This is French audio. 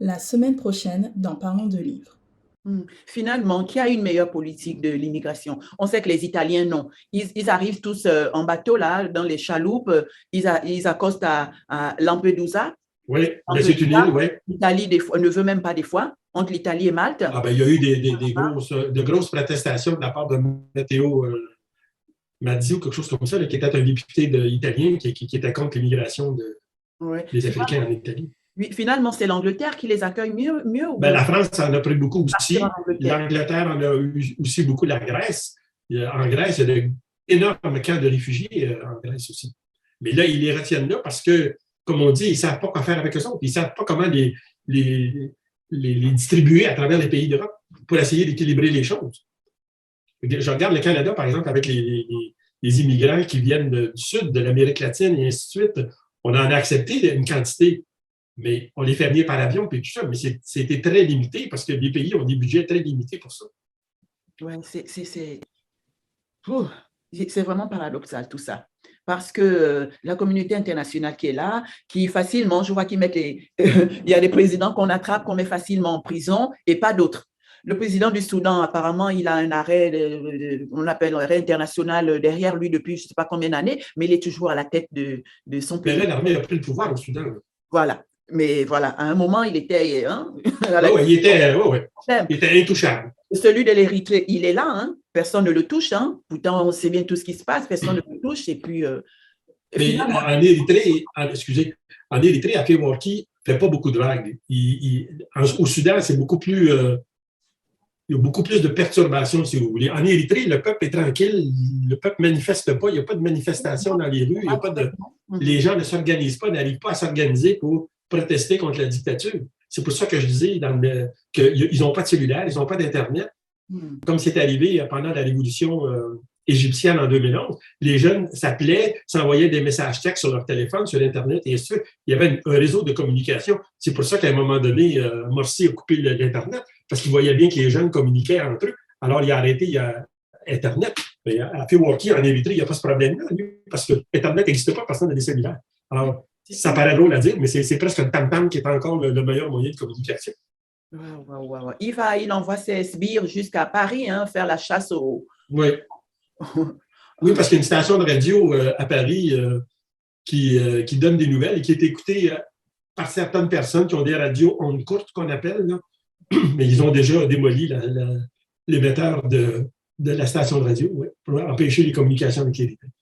la semaine prochaine dans Parlons de livres. Finalement, qui a une meilleure politique de l'immigration? On sait que les Italiens, non. Ils arrivent tous en bateau, là, dans les chaloupes. Ils accostent à Lampedusa. Oui, mais c'est une île, Lampedusa, oui. l'Italie des fois, ne veut même pas des fois, entre l'Italie et Malte. Ah ben, il y a eu de grosses protestations de la part de Matteo Mazzi ou quelque chose comme ça, là, qui était un député italien qui était contre l'immigration Ouais. des Africains en Italie. Oui, finalement, c'est l'Angleterre qui les accueille mieux ou Ben, bien la France en a pris beaucoup aussi. en Angleterre? L'Angleterre en a eu aussi beaucoup, la Grèce. En Grèce, il y a d'énormes camps de réfugiés en Grèce aussi. Mais là, ils les retiennent là parce que, comme on dit, ils ne savent pas quoi faire avec eux autres. Ils ne savent pas comment les distribuer à travers les pays d'Europe pour essayer d'équilibrer les choses. Je regarde le Canada, par exemple, avec les immigrants qui viennent du sud, de l'Amérique latine et ainsi de suite. On en a accepté une quantité, mais on les fait venir par avion et tout ça. Mais c'était très limité parce que les pays ont des budgets très limités pour ça. Oui, c'est vraiment paradoxal tout ça. Parce que la communauté internationale qui est là, qui facilement, je vois qu'ils mettent il y a des présidents qu'on attrape, qu'on met facilement en prison et pas d'autres. Le président du Soudan, apparemment, il a un arrêt, on appelle arrêt international derrière lui depuis je ne sais pas combien d'années, mais il est toujours à la tête de son pays. Mais là, l'armée a pris le pouvoir au Soudan. Voilà. Mais voilà, à un moment, il était... il était intouchable. Celui de l'Érythrée, il est là, hein? Personne ne le touche. Hein? Pourtant, on sait bien tout ce qui se passe, personne ne le touche. Et puis, mais finalement... en Érythrée, Afewerki ne fait pas beaucoup de vagues. Au Soudan, c'est beaucoup plus... il y a beaucoup plus de perturbations, si vous voulez. En Érythrée, le peuple est tranquille, le peuple ne manifeste pas, il n'y a pas de manifestation dans les rues, les gens ne s'organisent pas, n'arrivent pas à s'organiser pour protester contre la dictature. C'est pour ça que je disais qu'ils n'ont pas de cellulaire, ils n'ont pas d'Internet. Comme c'est arrivé pendant la révolution égyptienne en 2011, les jeunes s'appelaient, s'envoyaient des messages textes sur leur téléphone, sur Internet, et ainsi de suite. Il y avait un réseau de communication. C'est pour ça qu'à un moment donné, Morsi a coupé l'Internet, parce qu'il voyait bien que les jeunes communiquaient entre eux. Alors, il a arrêté Internet. Afewerki, en Érythrée, il n'y a pas ce problème-là, parce que Internet n'existe pas, personne n'a des cellulaires. Alors, ça paraît drôle à dire, mais c'est presque un tam-tam qui est encore le meilleur moyen de communication. Wow. Il envoie ses sbires jusqu'à Paris, hein, faire la chasse aux... Oui. Oui, parce qu'il y a une station de radio à Paris qui donne des nouvelles et qui est écoutée par certaines personnes qui ont des radios ondes courtes, qu'on appelle, là. Mais ils ont déjà démoli l'émetteur de la station de radio, oui, pour empêcher les communications avec les Érythréens.